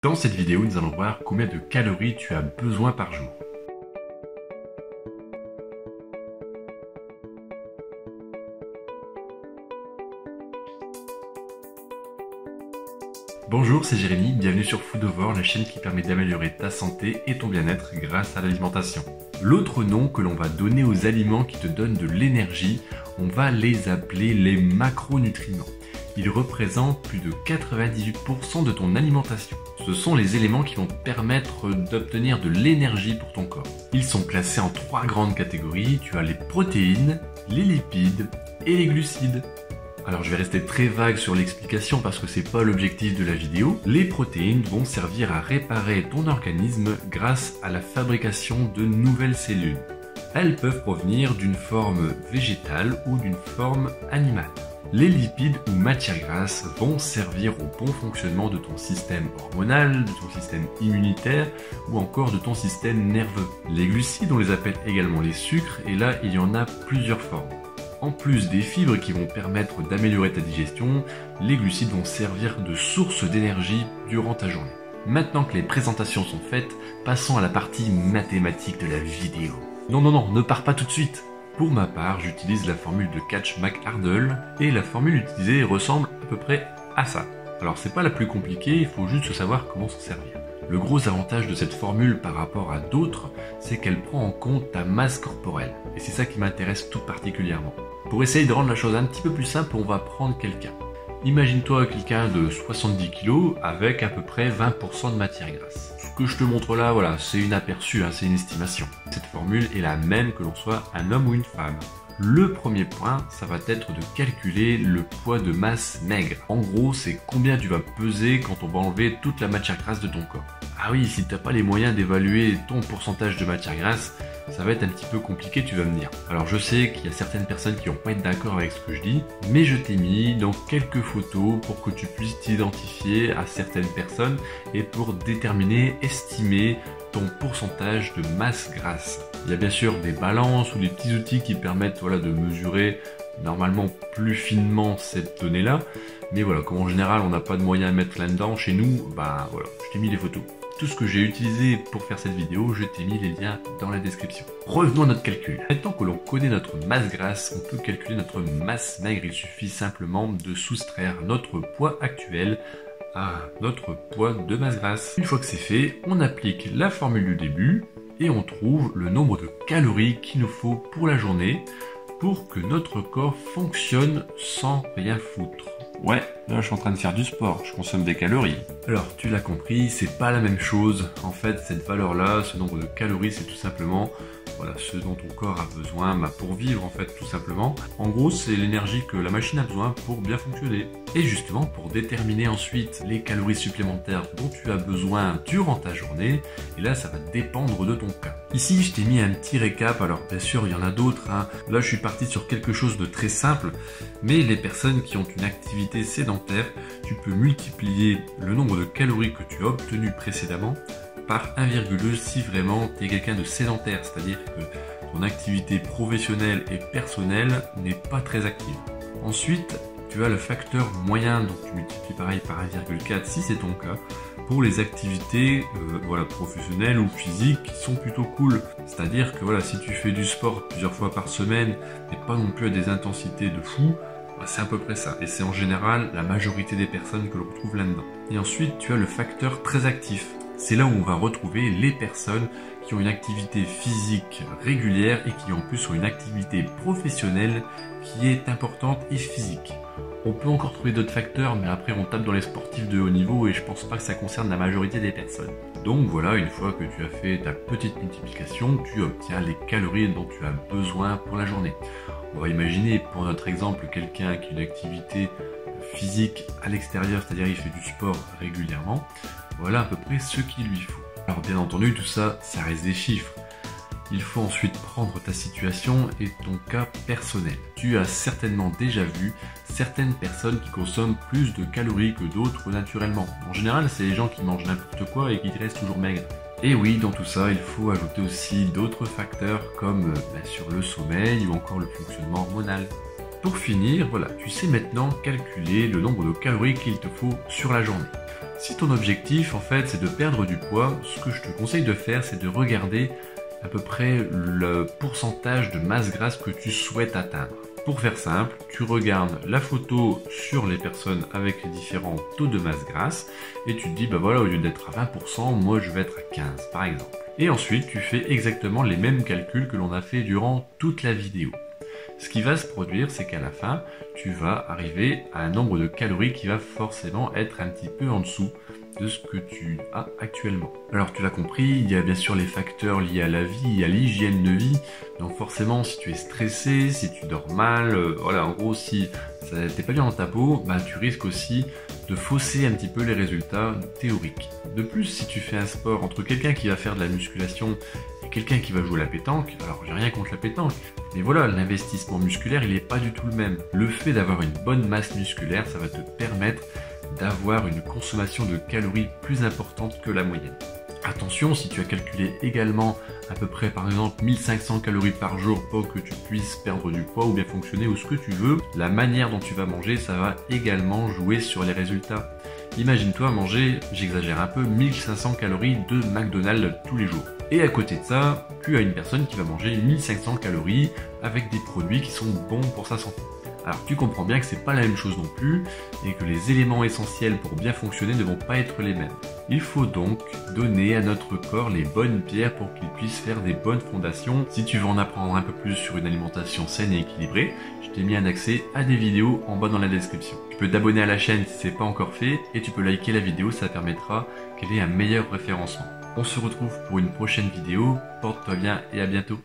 Dans cette vidéo, nous allons voir combien de calories tu as besoin par jour. Bonjour, c'est Jérémy, bienvenue sur Foodovore, la chaîne qui permet d'améliorer ta santé et ton bien-être grâce à l'alimentation. L'autre nom que l'on va donner aux aliments qui te donnent de l'énergie, on va les appeler les macronutriments. Ils représentent plus de 98% de ton alimentation. Ce sont les éléments qui vont te permettre d'obtenir de l'énergie pour ton corps. Ils sont classés en 3 grandes catégories. Tu as les protéines, les lipides et les glucides. Alors je vais rester très vague sur l'explication parce que c'est pas l'objectif de la vidéo. Les protéines vont servir à réparer ton organisme grâce à la fabrication de nouvelles cellules. Elles peuvent provenir d'une forme végétale ou d'une forme animale. Les lipides ou matières grasses vont servir au bon fonctionnement de ton système hormonal, de ton système immunitaire ou encore de ton système nerveux. Les glucides, on les appelle également les sucres et là il y en a plusieurs formes. En plus des fibres qui vont permettre d'améliorer ta digestion, les glucides vont servir de source d'énergie durant ta journée. Maintenant que les présentations sont faites, passons à la partie mathématique de la vidéo. Non, ne pars pas tout de suite. Pour ma part, j'utilise la formule de Catch-McArdle et la formule utilisée ressemble à peu près à ça. Alors c'est pas la plus compliquée, il faut juste savoir comment s'en servir. Le gros avantage de cette formule par rapport à d'autres, c'est qu'elle prend en compte ta masse corporelle. Et c'est ça qui m'intéresse tout particulièrement. Pour essayer de rendre la chose un petit peu plus simple, on va prendre quelqu'un. Imagine-toi quelqu'un de 70 kg avec à peu près 20% de matière grasse. Ce que je te montre là, voilà, c'est une aperçu, c'est une estimation. Cette formule est la même que l'on soit un homme ou une femme. Le premier point, ça va être de calculer le poids de masse maigre. En gros, c'est combien tu vas peser quand on va enlever toute la matière grasse de ton corps. Ah oui, si t'as pas les moyens d'évaluer ton pourcentage de matière grasse, ça va être un petit peu compliqué, tu vas me dire. Alors je sais qu'il y a certaines personnes qui vont pas être d'accord avec ce que je dis, mais je t'ai mis dans quelques photos pour que tu puisses t'identifier à certaines personnes et pour déterminer, estimer ton pourcentage de masse grasse. Il y a bien sûr des balances ou des petits outils qui permettent de mesurer normalement plus finement cette donnée-là, mais voilà, comme en général on n'a pas de moyens à mettre là-dedans chez nous, voilà, je t'ai mis les photos. Tout ce que j'ai utilisé pour faire cette vidéo, je t'ai mis les liens dans la description. Revenons à notre calcul. Maintenant que l'on connaît notre masse grasse, on peut calculer notre masse maigre. Il suffit simplement de soustraire notre poids actuel à notre poids de masse grasse. Une fois que c'est fait, on applique la formule du début et on trouve le nombre de calories qu'il nous faut pour la journée pour que notre corps fonctionne sans rien foutre. Ouais, là je suis en train de faire du sport, je consomme des calories. Alors tu l'as compris, c'est pas la même chose. En fait, cette valeur-là, ce nombre de calories, c'est tout simplement ce dont ton corps a besoin pour vivre en fait tout simplement. En gros, c'est l'énergie que la machine a besoin pour bien fonctionner. Et justement, pour déterminer ensuite les calories supplémentaires dont tu as besoin durant ta journée, et là ça va dépendre de ton cas. Ici, je t'ai mis un petit récap, alors bien sûr il y en a d'autres. Là je suis parti sur quelque chose de très simple, mais les personnes qui ont une activité sédentaire, tu peux multiplier le nombre de calories que tu as obtenues précédemment par 1,2 si vraiment tu es quelqu'un de sédentaire, c'est-à-dire que ton activité professionnelle et personnelle n'est pas très active. Ensuite, tu as le facteur moyen, donc tu multiplies pareil par 1,4 si c'est ton cas, pour les activités professionnelles ou physiques qui sont plutôt cool. C'est-à-dire que si tu fais du sport plusieurs fois par semaine, mais pas non plus à des intensités de fou, c'est à peu près ça. Et c'est en général la majorité des personnes que l'on retrouve là-dedans. Et ensuite, tu as le facteur très actif. C'est là où on va retrouver les personnes qui ont une activité physique régulière et qui en plus ont une activité professionnelle qui est importante et physique. On peut encore trouver d'autres facteurs, mais après on tape dans les sportifs de haut niveau et je pense pas que ça concerne la majorité des personnes. Donc voilà, une fois que tu as fait ta petite multiplication, tu obtiens les calories dont tu as besoin pour la journée. On va imaginer pour notre exemple quelqu'un qui a une activité physique à l'extérieur, c'est-à-dire il fait du sport régulièrement. Voilà à peu près ce qu'il lui faut. Alors bien entendu, tout ça, ça reste des chiffres. Il faut ensuite prendre ta situation et ton cas personnel. Tu as certainement déjà vu certaines personnes qui consomment plus de calories que d'autres naturellement. En général, c'est les gens qui mangent n'importe quoi et qui restent toujours maigres. Et oui, dans tout ça, il faut ajouter aussi d'autres facteurs comme bien sûr le sommeil ou encore le fonctionnement hormonal. Pour finir, voilà, tu sais maintenant calculer le nombre de calories qu'il te faut sur la journée. Si ton objectif en fait c'est de perdre du poids, ce que je te conseille de faire c'est de regarder à peu près le pourcentage de masse grasse que tu souhaites atteindre. Pour faire simple, tu regardes la photo sur les personnes avec les différents taux de masse grasse et tu te dis bah voilà, au lieu d'être à 20%, moi je vais être à 15 par exemple. Et ensuite tu fais exactement les mêmes calculs que l'on a fait durant toute la vidéo. Ce qui va se produire, c'est qu'à la fin, tu vas arriver à un nombre de calories qui va forcément être un petit peu en dessous de ce que tu as actuellement. Alors tu l'as compris, il y a bien sûr les facteurs liés à la vie, à l'hygiène de vie. Donc forcément, si tu es stressé, si tu dors mal, voilà, en gros, si t'es pas bien dans ta peau, bah, tu risques aussi de fausser un petit peu les résultats théoriques. De plus, si tu fais un sport entre quelqu'un qui va faire de la musculation et quelqu'un qui va jouer à la pétanque, alors j'ai rien contre la pétanque, mais voilà, l'investissement musculaire, il n'est pas du tout le même. Le fait d'avoir une bonne masse musculaire, ça va te permettre d'avoir une consommation de calories plus importante que la moyenne. Attention, si tu as calculé également à peu près par exemple 1500 calories par jour pour que tu puisses perdre du poids ou bien fonctionner ou ce que tu veux, la manière dont tu vas manger, ça va également jouer sur les résultats. Imagine-toi manger, j'exagère un peu, 1500 calories de McDonald's tous les jours. Et à côté de ça, tu as une personne qui va manger 1500 calories avec des produits qui sont bons pour sa santé. Alors tu comprends bien que c'est pas la même chose non plus et que les éléments essentiels pour bien fonctionner ne vont pas être les mêmes. Il faut donc donner à notre corps les bonnes pierres pour qu'il puisse faire des bonnes fondations. Si tu veux en apprendre un peu plus sur une alimentation saine et équilibrée, je t'ai mis un accès à des vidéos en bas dans la description. Tu peux t'abonner à la chaîne si c'est pas encore fait et tu peux liker la vidéo, ça permettra qu'elle ait un meilleur référencement. On se retrouve pour une prochaine vidéo, porte-toi bien et à bientôt.